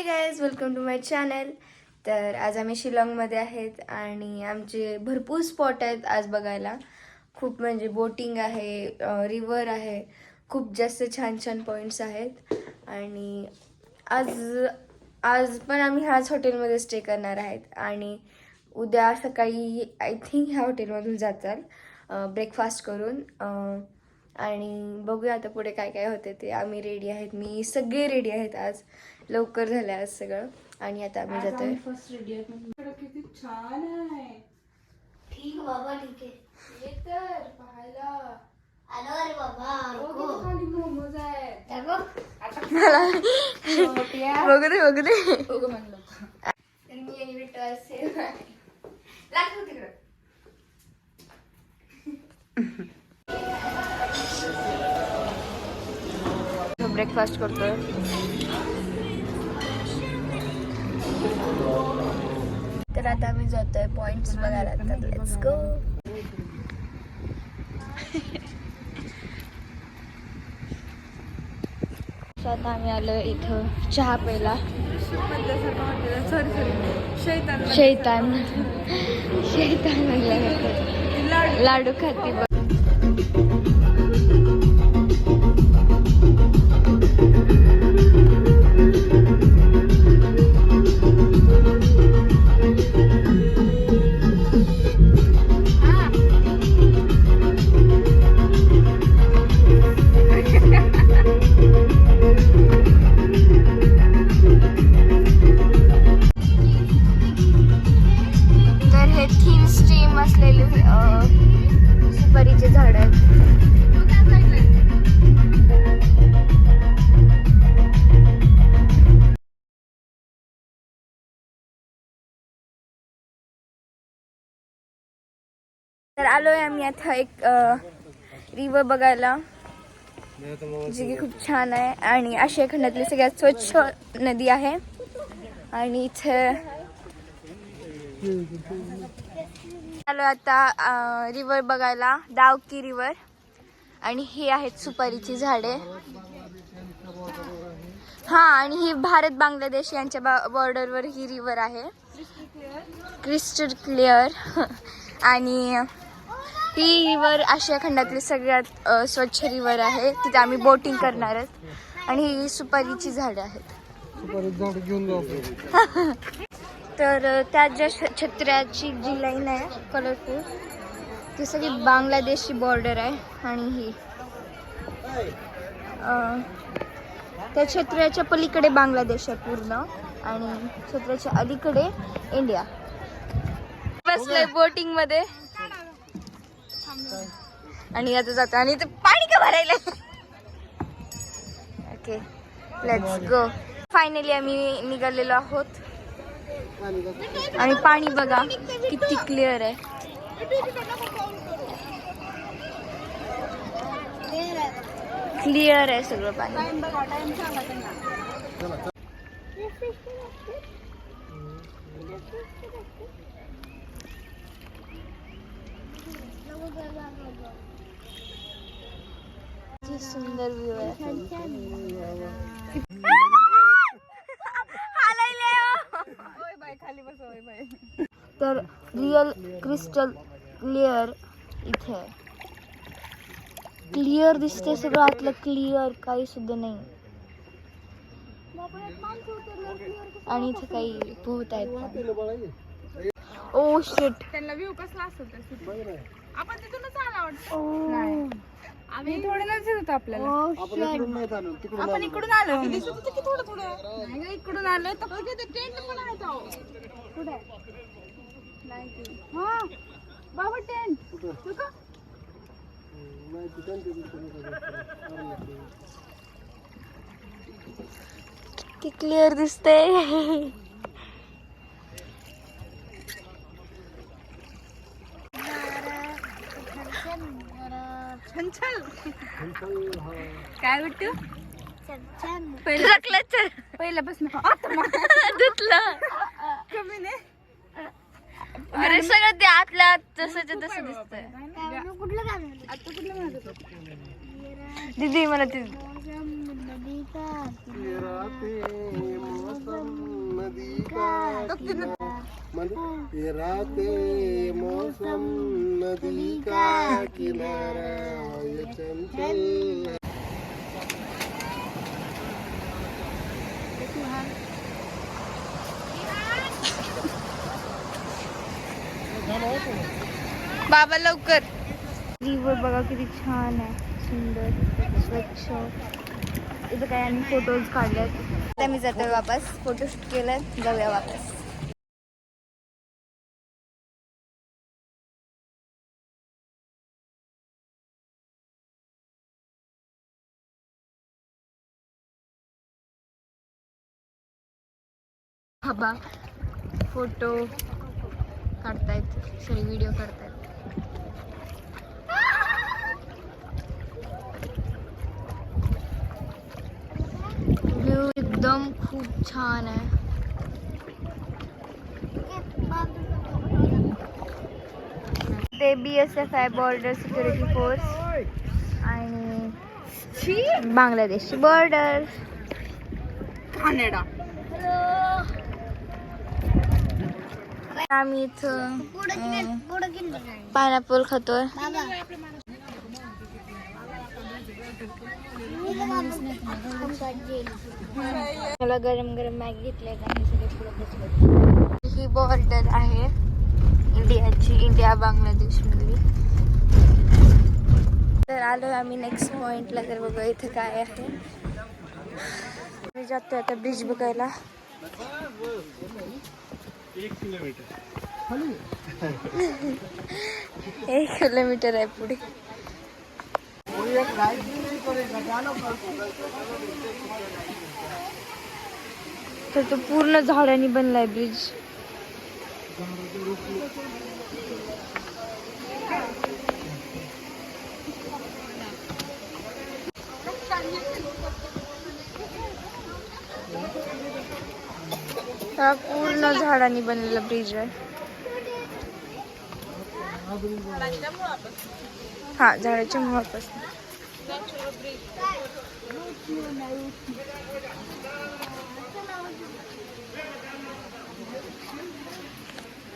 हे guys, welcome to my channel. तर आज आम्ही शिलाँगमध्ये आहेत आणि आमचे भरपूर स्पॉट आहेत आज बघायला. खूप म्हणजे बोटिंग आहे, रिव्हर आहे, खूप जास्त छान छान पॉईंट्स आहेत. आणि आज आज पण आम्ही ह्याच हॉटेलमध्ये स्टे करणार आहेत आणि उद्या सकाळी आय थिंक ह्या हॉटेलमधून जाचाल ब्रेकफास्ट करून. आणि बघूया आता पुढे काय काय होते ते. आम्ही रेडी आहेत, मी सगळे रेडी आहेत. आज लवकर झालं आज सगळं आणि आता आम्ही जातोय. फर्स्ट रेडी आहे. किती छान आहे. ठीक बाबा, ठीक आहे. ये तर पाहायला. आलो रे बाबा. किती खाली मोमोज आहे. बघू दे बघू दे. म्हणलं तर मी आणि विठ्ठल असे लागतो तिकडं. ब्रेकफास्ट करतोय. तर आता आम्ही जातोय पॉइंट्स बघायला. तर लेट्स गो. आता आम्ही आलो इथं चहा प्यायला. शैतान म्हणलं लाडू खाती बघ. असलेले सुपारीचे झाड आहेत. तर आलोय आम्ही आता एक रिव्हर बघायला, जी की खूप छान आहे आणि आशिया खंडातली सगळ्यात स्वच्छ नदी आहे. आणि इथे आलो आता रिव्हर बघायला, दावकी रिव्हर. आणि ही आहेत सुपारीची झाडे. हा, आणि ही भारत बांगलादेश यांच्या बॉर्डरवर ही रिव्हर आहे, क्रिस्टल क्लिअर. आणि ही रिव्हर आशिया खंडातली सगळ्यात स्वच्छ रिव्हर आहे. तिथे आम्ही बोटिंग करणार आहोत. आणि ही सुपारीची झाडे आहेत. तर त्यात ज्या छत्र्याची जी लाईन आहे कलरफुल, ती सगळी बांगलादेशची बॉर्डर आहे. आणि ही त्या छत्र्याच्या पलीकडे बांगलादेश आहे पूर्ण, आणि छत्र्याच्या अलीकडे इंडिया. बसलोय बोटिंग मध्ये आणि आता जातो. आणि इथे पाणी का भरायला. Okay, let's go. फायनली आम्ही निघालेलो आहोत. आणि पाणी बघा किती क्लिअर आहे. क्लिअर आहे सगळं पाणी. सुंदर व्ह्यू आहे. तर रिअल क्रिस्टल क्लिअर इथे आहे. क्लिअर दिसते सगळं आतलं, क्लिअर काही सुद्धा नाही. आणि इथे काही पोहत आहेत. ओ शिट, त्यांना व्ह्यू कसला असतो. आपण तिथूनच आला वाटतं. आम्ही थोडं नजर होतो आपल्याला. आपण इकडून आलो. इकडून आलो तर टेंट पण आहे. पुढे हा बाबा, टेंट किती क्लिअर दिसते. काय वाटतं पहिल्यापासून धुतलं कमी नाही. अरे सगळं ते आतल्या तसंच तसं दिसतंय. आता कुठलं म्हणत होतं दीदी मला ते ये रातें मौसम नदी का ये रातें मौसम नदी का किनारा ये चंचल बाबा लवकर. रिव्हर बघा किती छान आहे, सुंदर स्वच्छ. इथं काय आम्ही फोटोज काढलेत. आता मी जातोय वापस, फोटोशूट केलंय, जाऊया वापस. बाबा फोटो काढतायत, सॉरी व्हिडिओ काढतायत. व्ह्यू एकदम खूप छान आहे. ते BSF आहे, बॉर्डर सिक्युरिटी फोर्स, आणि बांगलादेशची बॉर्डर. कॅनडा. आम्ही इथं पायनॅपल खातोय. मला गरम गरम मॅगी घेतले. ही बॉर्डर आहे इंडियाची, इंडिया बांगलादेश मधली. तर आलो आम्ही नेक्स्ट पॉइंटला. तर बघा इथे काय आहे. मी जातो आता ब्रिज बघायला. 1 किलोमीटर 1 किलोमीटर आहे पुढे. तर तो पूर्ण झाडांनी बनलाय ब्रिज. हा पूर्ण झाडांनी बनलेला ब्रिज आहे. हा, झाडाच्या मुळापासून.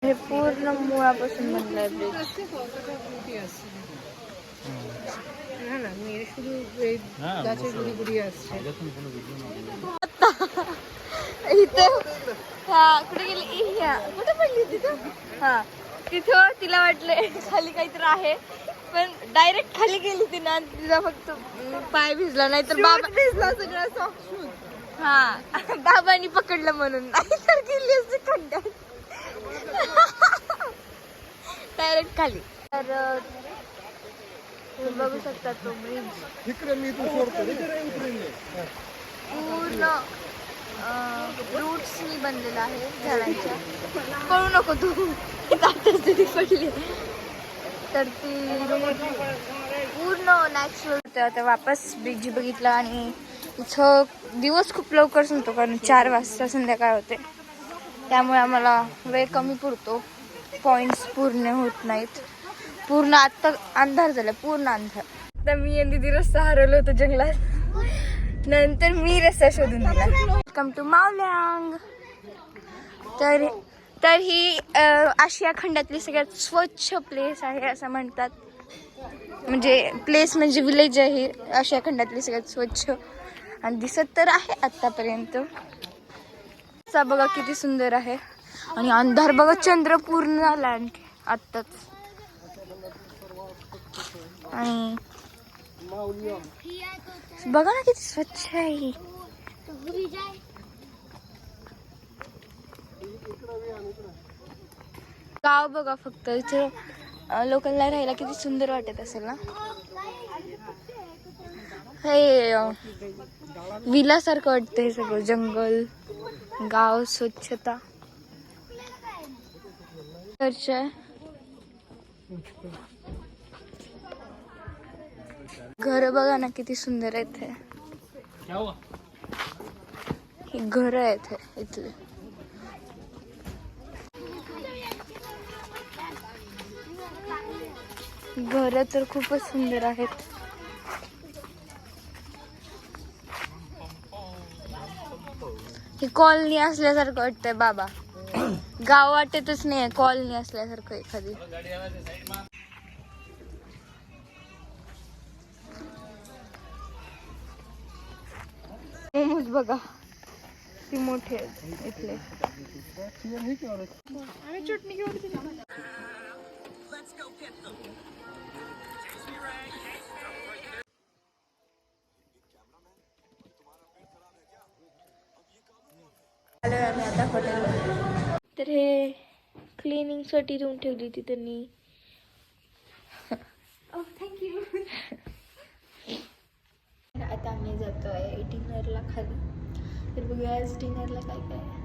हे पूर्ण मुळापासून बनलंय ब्रिज. इथं हा कुठे गेली, कुठे पडली तिथं. हा तिथं तिला वाटलं खाली काहीतरी आहे, पण डायरेक्ट खाली गेली ती ना. तिचा फक्त पाय भिजला, नाही तर बाबा भिजला सगळा. हा, बाबांनी पकडलं म्हणून, नाही तर गेली असते खड्ड्यात डायरेक्ट खाली. तर तुम्ही बघू शकता तो ब्रिज पूर्ण रूट्सनी बनलेला आहे झाडांच्या. कळू नको तू, आताच तरी पडली. तर ती पूर्ण नॅचरल. आता वापस ब्रिज बघितला, आणि इथं दिवस खूप लवकर संपतो, कारण 4 वाजता संध्याकाळ होते. त्यामुळे आम्हाला वेळ कमी पुरतो, पॉईंट्स पूर्ण होत नाहीत. पूर्ण आत्ता अंधार झाला, पूर्ण अंधार. तर मी आणि दीदी रस्ता हरवलो होतो जंगलात, नंतर मी रस्ता शोधून दिला. Welcome to Mawlynnong. तर ही आशिया खंडातली सगळ्यात स्वच्छ प्लेस आहे असं म्हणतात. म्हणजे प्लेस म्हणजे विलेज आहे आशिया खंडातली सगळ्यात स्वच्छ, आणि दिसत तर आहे आतापर्यंत. बघा किती सुंदर आहे. आणि अंधार बघा, चंद्र पूर्ण आला आणखी आत्ताच. आणि बघा ना किती स्वच्छ आहे. गाव बघा फक्त. इथे लोकांना राहायला किती सुंदर वाटत असेल ना. हे विलासारखं वाटतं हे सगळं. जंगल, गाव, स्वच्छता. घर बघा ना किती सुंदर आहेत. हे घर आहेत इथले. घर तर खूपच सुंदर आहेत. ही कॉलनी असल्यासारखं वाटतंय बाबा. गाव वाटतच नाही, कॉलनी असल्यासारखं एखादी. मोमोज बघा ती मोठे आहेत इथले. आम्ही चटणी घेऊन दिली. आलोय आम्ही आता हॉटेलवर. तर हे क्लिनिंगसाठी रूम ठेवली होती त्यांनी. थँक्यू. आता आम्ही जातोय डिनरला खाली. तर बघूया आज डिनरला काय काय आहे.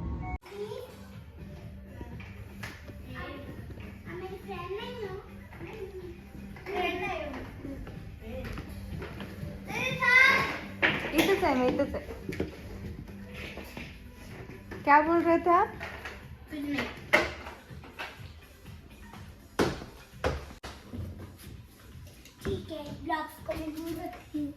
इथंच आहे मी, इथंच आहे. क्या बोल रहे थे आप? ठीक है, ब्लॉग्स को मैं दूर रखती हूँ.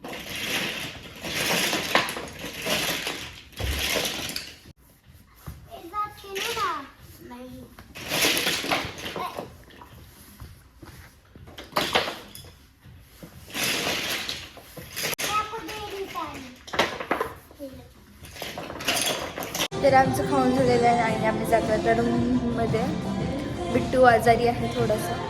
एक बात खेलो ना. नहीं. मैं आपको दे रही पानी. तर आमचं खाऊन झालेलं आहे आणि आम्ही जातो आता रूममध्ये. बिट्टू आजारी आहे थोडंसं.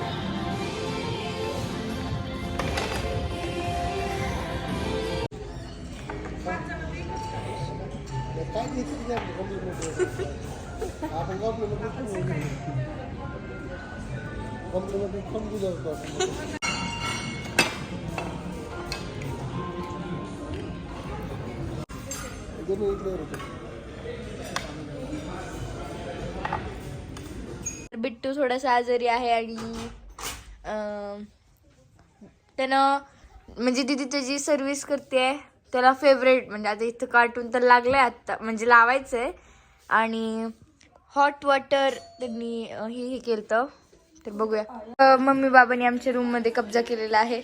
काय घेतली आपण कॉम्प्लिमेंटरी खूप दिलं होतं. बिट्टू थोडासा आजारी आहे आणि त्यानं म्हणजे दिदी त्याची सर्व्हिस करते. त्याला फेवरेट म्हणजे आता इथं कार्टून तर लागलंय आत्ता, म्हणजे लावायचंय. आणि हॉट वॉटर त्यांनी हे केलं. तर बघूया. मम्मी बाबांनी आमच्या रूममध्ये कब्जा केलेला आहे.